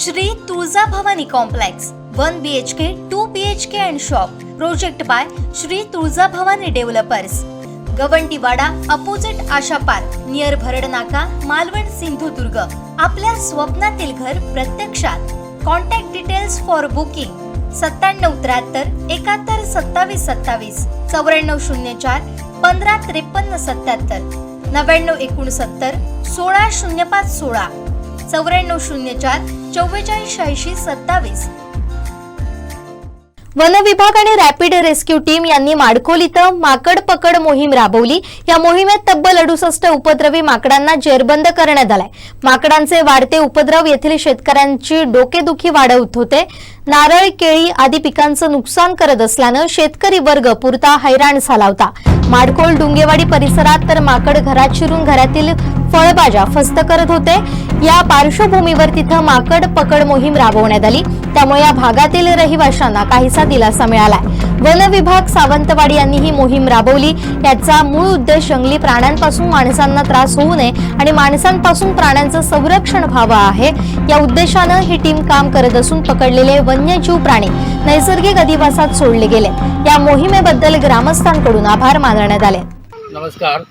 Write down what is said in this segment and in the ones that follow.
Shri Tuljabhavani complex 1 BHK 2 BHK and shop project by Shri Tuljabhavani developers Gavantiwada opposite Asha park near Bharadnaka Malvan Sindhudurg. आपल्या स्वप्नातील घर प्रत्यक्षात। Contact details for booking 9773 71 27 27 9404 15 53 77 9969 16 05 16 9404 44 86 27। One विभाग आणि रॅपिड रेस्क्यू टीम यांनी माडखोल इथं माकड पकड मोहीम राबवली। या मोहिमेत तब्बल 68 उपद्रवी माकडांना जेरबंद करण्यात आलाय। माकडांचे वाढते उपद्रव येथील शेतकऱ्यांची डोकेदुखी वाढवत होते। नारळ, केळी आदी पिकांचं नुकसान करत असल्यानं शेतकरी वर्ग पुरता हैराण झाला होता। माडखोल डुंगेवाडी परिसरात तर माकड घरात शिरून घरातील फळभाज्या फस्त करत होते। या पार्श्वभूमीवर तिथं माकड पकड मोहीम राबवण्यात आली, त्यामुळे या भागातील रहिवाशांना काहीसा दिलासा मिळालाय। वन विभाग सावंतवाडी यांनी ही मोहीम राबवली। याचा मूळ उद्देश जंगली प्राण्यांपासून माणसांना त्रास होऊ नये आणि माणसांपासून प्राण्यांचं संरक्षण व्हावं आहे। या उद्देशानं ही टीम काम करत असून पकडलेले वन्यजीव प्राणी नैसर्गिक अधिवासात सोडले गेले। या मोहिमेबद्दल ग्रामस्थांकडून आभार मानण्यात आले। नमस्कार,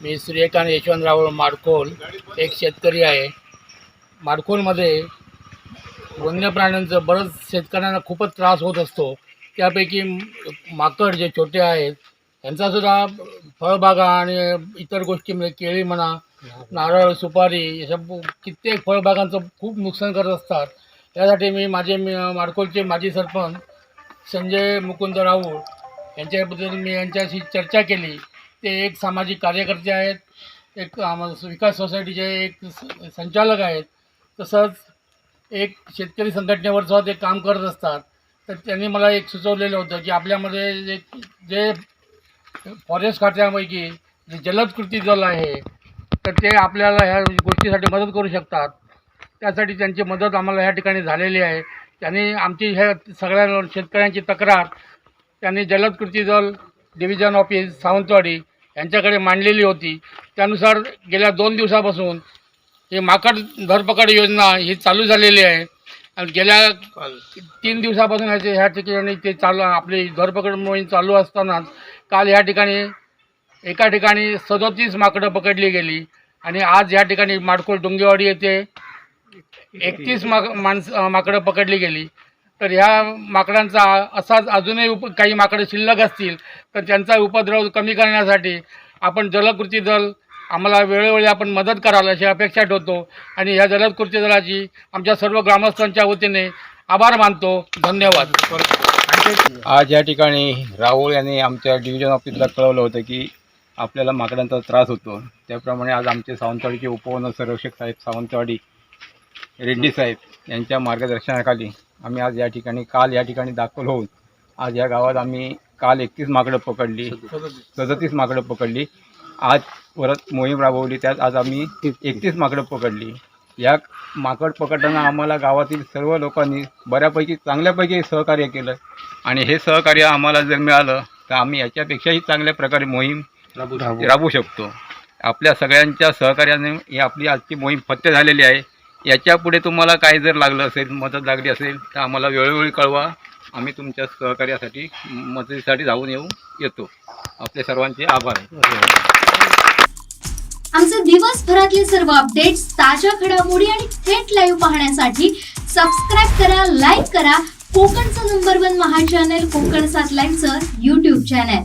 मी सूर्यकांत यशवंतराव माडखोल एक शेतकरी आहे। माडखोलमध्ये वन्य प्राण्यांचा बरंच शेतकऱ्यांना खूपच त्रास होत असतो। त्यापैकी माकड जे छोटे आहेत यांचासुद्धा फळबागा आणि इतर गोष्टी म्हणजे केळी म्हणा, नारळ, सुपारी अशा कित्येक फळबागांचं खूप नुकसान करत असतात। यासाठी मी माडखोलचे माजी सरपंच संजय मुकुंद राऊळ यांच्याबद्दल मी यांच्याशी चर्चा केली। ते एक सामाजिक कार्यकर्ते आहेत, एक विकास सोसायटीचे एक संचालक आहेत, तसंच एक शेतकरी संघटनेवर सुद्धा ते काम करत असतात। तर त्यांनी मला एक सुचवलेलं होतं की आपल्यामध्ये जे फॉरेस्ट खात्यापैकी जे जलद कृती दल आहे तर ते आपल्याला ह्या गोष्टीसाठी मदत करू शकतात। त्यासाठी त्यांची मदत आम्हाला ह्या ठिकाणी झालेली आहे। त्यांनी आमची ह्या सगळ्या शेतकऱ्यांची तक्रार त्यांनी जलद कृती दल डिव्हिजन ऑफिस सावंतवाडी यांच्याकडे मांडलेली होती। त्यानुसार गेल्या 2 दिवसापासून ही माकड धरपकड योजना ही चालू झालेली आहे आणि गेल्या 3 दिवसापासून ह्या ठिकाणी ते आपली धरपकड मोहीम चालू असतानाच काल ह्या ठिकाणी एका ठिकाणी 37 माकडं पकडली गेली आणि आज ह्या ठिकाणी माडखोल डुंगेवाडी येथे 31 माकडं पकडली गेली। तर ह्या माकडांचा असाच अजूनही काही माकडं शिल्लक असतील तर त्यांचा उपद्रव कमी करण्यासाठी आपण जलकृती दल आम्हाला वेळोवेळी आपण मदत कराल अशी अपेक्षा ठेवतो आणि ह्या जलद कृती दलाची आमच्या सर्व ग्रामस्थांच्या वतीने आभार मानतो। धन्यवाद। आज या ठिकाणी राहुल यांनी आमच्या डिव्हिजन ऑफिसला कळवलं होतं की आपल्याला माकडांचा त्रास होतो। त्याप्रमाणे आज आमचे सावंतवाडीचे उपवन संरक्षक साहेब सावंतवाडी रेड्डी साहेब यांच्या मार्गदर्शनाखाली आम्ही आज या ठिकाणी काल या ठिकाणी दाखल होऊन आज या गावात आम्ही काल 31 माकडं पकडली, 37 माकडं पकडली। आज परत मोहीम राबवली, त्यात आज आम्ही 31 माकडं पकडली। या माकड पकडताना आम्हाला गावातील सर्व लोकांनी बऱ्यापैकी चांगल्यापैकी सहकार्य केलं आणि हे सहकार्य आम्हाला जर मिळालं तर आम्ही याच्यापेक्षाही चांगल्या प्रकारे मोहीम राबवू शकतो। आपल्या सगळ्यांच्या सहकार्याने ही आपली आजची मोहीम फत्ते झालेली आहे। याच्यापुढे तुम्हाला काही जर लागलं असेल, मदत लागली असेल तर आम्हाला वेळोवेळी कळवा, आम्ही तुमच्या सहकार्यासाठी मदतीसाठी धावून येतो। आपले सर्वांचे आभार आहे। आमचे दिवसभरातले सर्व अपडेट्स, ताज्या घडामोडी आणि थेट लाईव्ह पाहण्यासाठी सबस्क्राईब करा, लाईक करा कोकणचं नंबर 1 महा चॅनल कोकण 7 लाईनचं YouTube चॅनल।